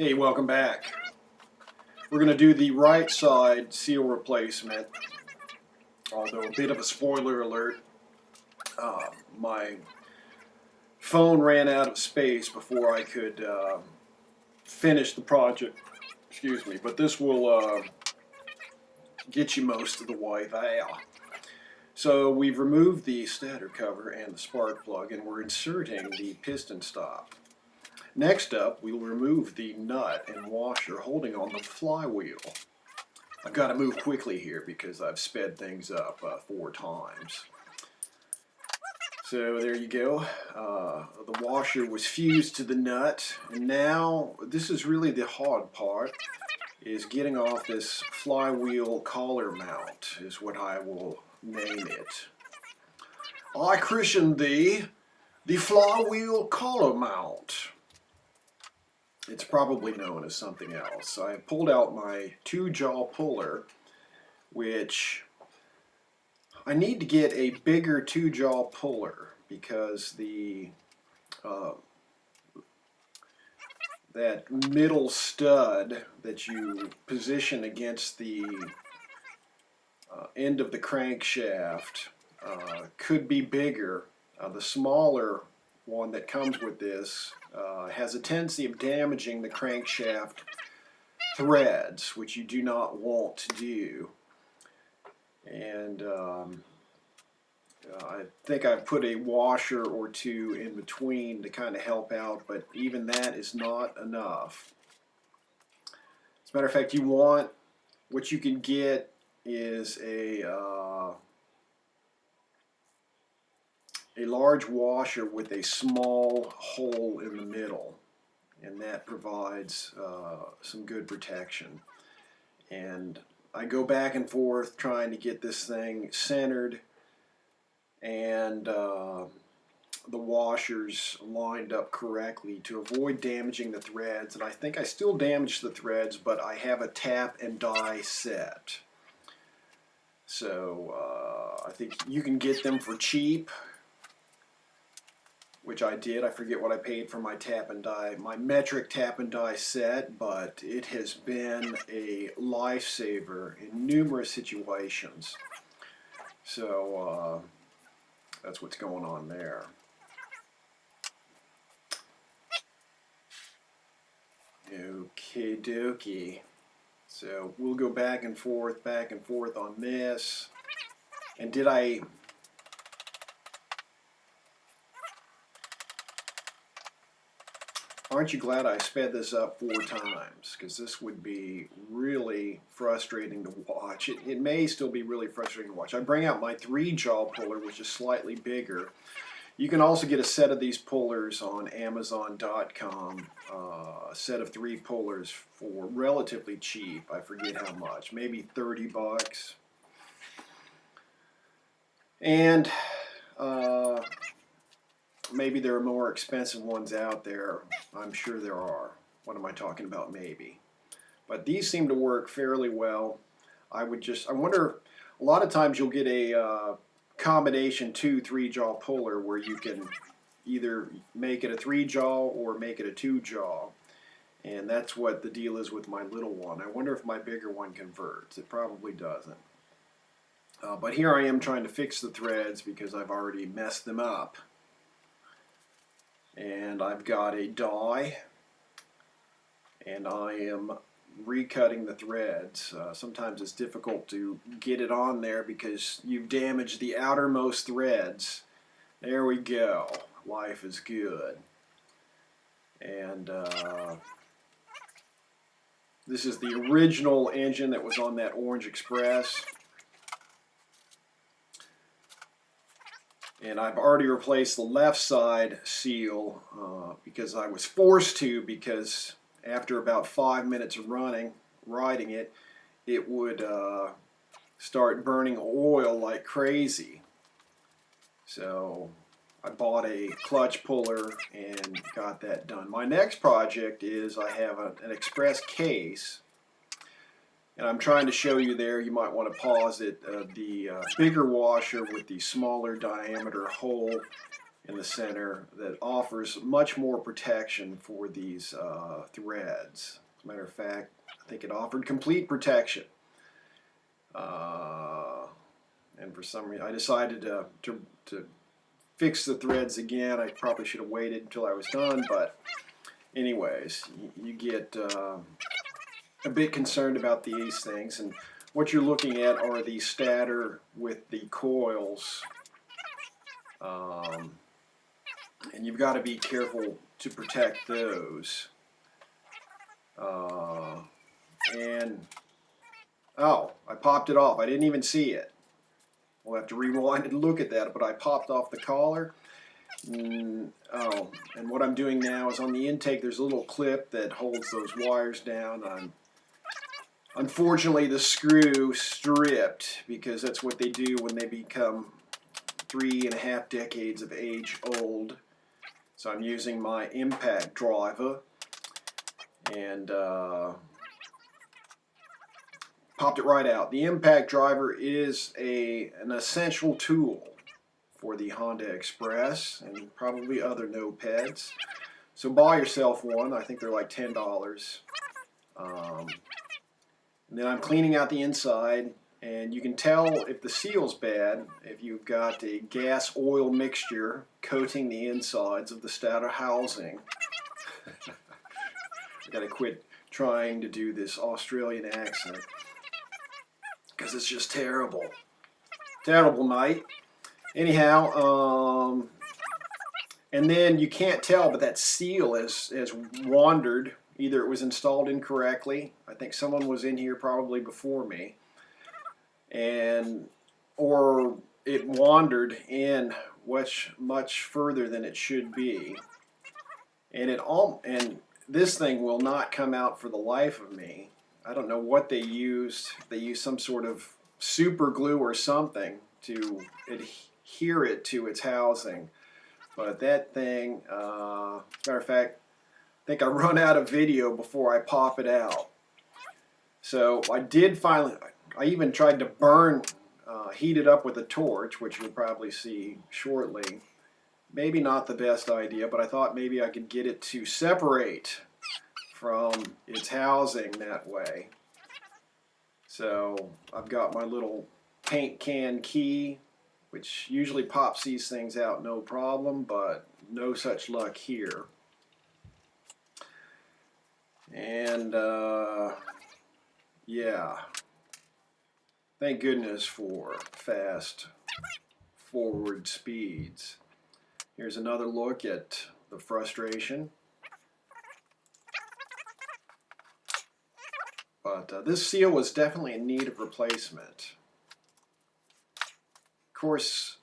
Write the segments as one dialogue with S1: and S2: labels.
S1: Hey, welcome back. We're going to do the right side seal replacement, although a bit of a spoiler alert. My phone ran out of space before I could finish the project. Excuse me, but this will get you most of the way there. So we've removed the stator cover and the spark plug, and we're inserting the piston stop. Next up, we'll remove the nut and washer holding on the flywheel. I've got to move quickly here because I've sped things up 4 times. So there you go. The washer was fused to the nut, and now this is really the hard part, is getting off this flywheel collar mount, is what I will name it. I christened the flywheel collar mount. It's probably known as something else. I pulled out my 2-jaw puller, which I need to get a bigger 2-jaw puller because that middle stud that you position against the end of the crankshaft could be bigger. The smaller one that comes with this has a tendency of damaging the crankshaft threads, which you do not want to do. And I think I've put a washer or 2 in between to kind of help out, but even that is not enough. As a matter of fact, what you can get is a large washer with a small hole in the middle, and that provides some good protection. And I go back and forth trying to get this thing centered and the washers lined up correctly to avoid damaging the threads. And I think I still damaged the threads, but I have a tap and die set. So I think you can get them for cheap, which I did. I forget what I paid for my tap and die, my metric tap and die set, but it has been a lifesaver in numerous situations. So that's what's going on there. Okay dokie. So we'll go back and forth on this. And aren't you glad I sped this up 4 times? Because this would be really frustrating to watch. It may still be really frustrating to watch. I bring out my 3-jaw puller, which is slightly bigger. You can also get a set of these pullers on Amazon.com, a set of 3 pullers for relatively cheap. I forget how much, maybe 30 bucks. And maybe there are more expensive ones out there. I'm sure there are. What am I talking about? Maybe. But these seem to work fairly well. I wonder, a lot of times you'll get a combination 2-3-jaw puller where you can either make it a 3-jaw or make it a 2-jaw. And that's what the deal is with my little one. I wonder if my bigger one converts. It probably doesn't. But here I am trying to fix the threads because I've already messed them up. And I've got a die, and I am recutting the threads. Sometimes it's difficult to get it on there because you've damaged the outermost threads. There we go. Life is good. And this is the original engine that was on that Orange Express. And I've already replaced the left side seal because I was forced to, because after about 5 minutes of riding it, it would start burning oil like crazy. So I bought a clutch puller and got that done. My next project is I have an express case, and I'm trying to show you there. You might want to pause it. The bigger washer with the smaller diameter hole in the center that offers much more protection for these threads. As a matter of fact, I think it offered complete protection. And for some reason, I decided to fix the threads again. I probably should have waited until I was done, but anyways, you get a bit concerned about these things, and what you're looking at are the stator with the coils, and you've got to be careful to protect those. And oh, I popped it off. I didn't even see it. We'll have to rewind and look at that, but I popped off the collar. Oh, and what I'm doing now is on the intake there's a little clip that holds those wires down. Unfortunately, the screw stripped, because that's what they do when they become 3.5 decades of age old. So I'm using my impact driver and popped it right out. The impact driver is an essential tool for the Honda Express and probably other nopeds. So buy yourself one. I think they're like $10. And then I'm cleaning out the inside, and you can tell if the seal's bad if you've got a gas oil mixture coating the insides of the stator housing. I gotta quit trying to do this Australian accent because it's just terrible. Terrible, mate. Anyhow, and then you can't tell, but that seal has wandered. Either it was installed incorrectly. I think someone was in here probably before me, or it wandered in much further than it should be, and this thing will not come out for the life of me. I don't know what they used. They used some sort of super glue or something to adhere it to its housing, but that thing, as a matter of fact, I think I run out of video before I pop it out. So I did finally, I even tried to heat it up with a torch, which you'll probably see shortly. Maybe not the best idea, but I thought maybe I could get it to separate from its housing that way. So I've got my little paint can key, which usually pops these things out no problem, but no such luck here. And yeah, thank goodness for fast forward speeds. Here's another look at the frustration. But this seal was definitely in need of replacement. Of course,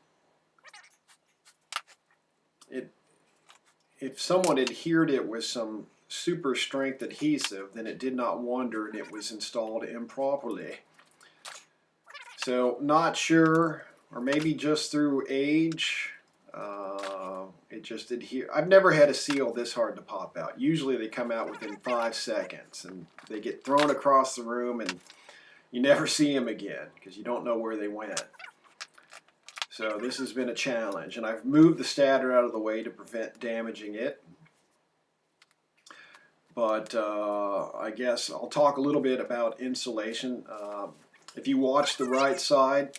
S1: if someone adhered it with some super strength adhesive, then it did not wander and it was installed improperly. So not sure, or maybe just through age, it just adhered. I've never had a seal this hard to pop out. Usually they come out within 5 seconds and they get thrown across the room and you never see them again because you don't know where they went. So this has been a challenge, and I've moved the stator out of the way to prevent damaging it. But I guess I'll talk a little bit about insulation. If you watch the right side,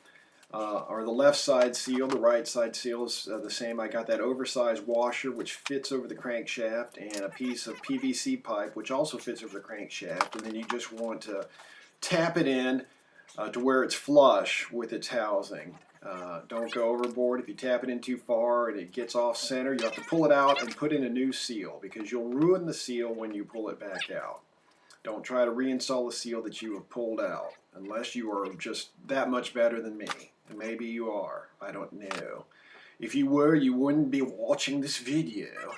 S1: or the left side seal, the right side seal is the same. I got that oversized washer which fits over the crankshaft, and a piece of PVC pipe which also fits over the crankshaft, and then you just want to tap it in to where it's flush with its housing. Don't go overboard. If you tap it in too far and it gets off center, you have to pull it out and put in a new seal, because you'll ruin the seal when you pull it back out. Don't try to reinstall the seal that you have pulled out unless you are just that much better than me. And maybe you are. I don't know. If you were, you wouldn't be watching this video.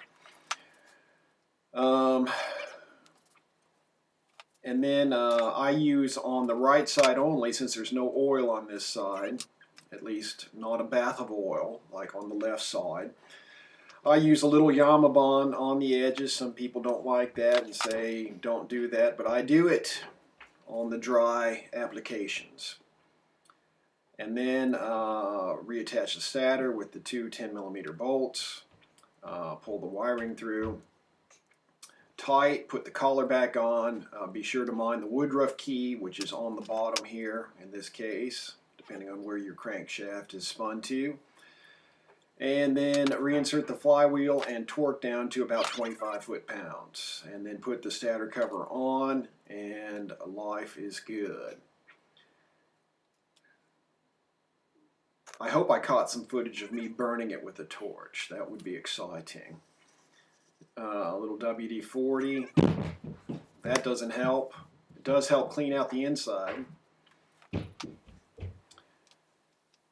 S1: And then I use on the right side only, since there's no oil on this side, at least not a bath of oil like on the left side. I use a little Yamabond on the edges. Some people don't like that and say don't do that, but I do it on the dry applications. And then reattach the stator with the two 10mm bolts. Pull the wiring through. Tight, put the collar back on. Be sure to mind the woodruff key, which is on the bottom here in this case, depending on where your crankshaft is spun to. And then reinsert the flywheel and torque down to about 25 foot-pounds. And then put the stator cover on, and life is good. I hope I caught some footage of me burning it with a torch. That would be exciting. A little WD-40. That doesn't help. It does help clean out the inside.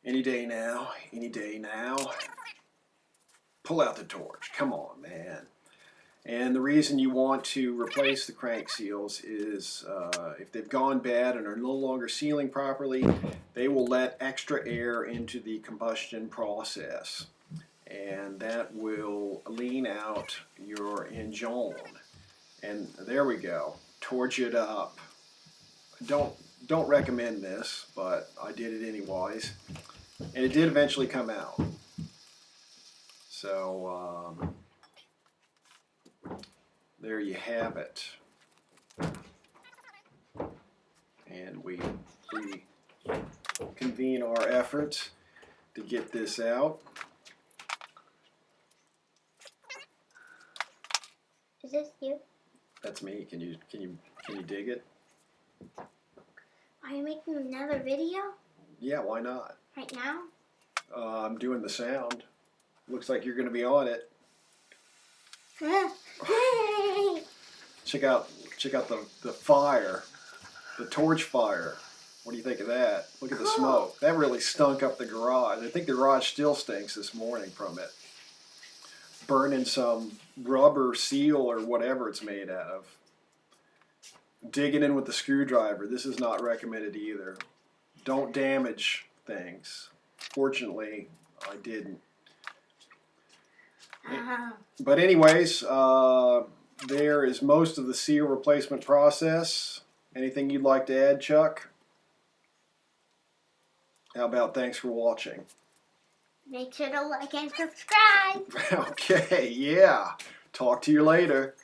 S1: Any day now. Any day now. Pull out the torch. Come on, man. And the reason you want to replace the crank seals is if they've gone bad and are no longer sealing properly, they will let extra air into the combustion process. And that will lean out your engine. And there we go. Torch it up. Don't recommend this, but I did it anyways. And it did eventually come out. So there you have it. And we convene our efforts to get this out.
S2: Is this you?
S1: That's me. Can you dig it?
S2: Are you making another video?
S1: Yeah, why not?
S2: Right now?
S1: I'm doing the sound. Looks like you're going to be on it. Check out the fire, the torch fire. What do you think of that? Look at the smoke. That really stunk up the garage. I think the garage still stinks this morning from it. Burning some rubber seal or whatever it's made out of. Digging in with the screwdriver. This is not recommended either. Don't damage things. Fortunately, I didn't. But anyways, there is most of the seal replacement process. Anything you'd like to add, Chuck? How about thanks for watching?
S2: Make sure to like and subscribe.
S1: Okay, yeah. Talk to you later.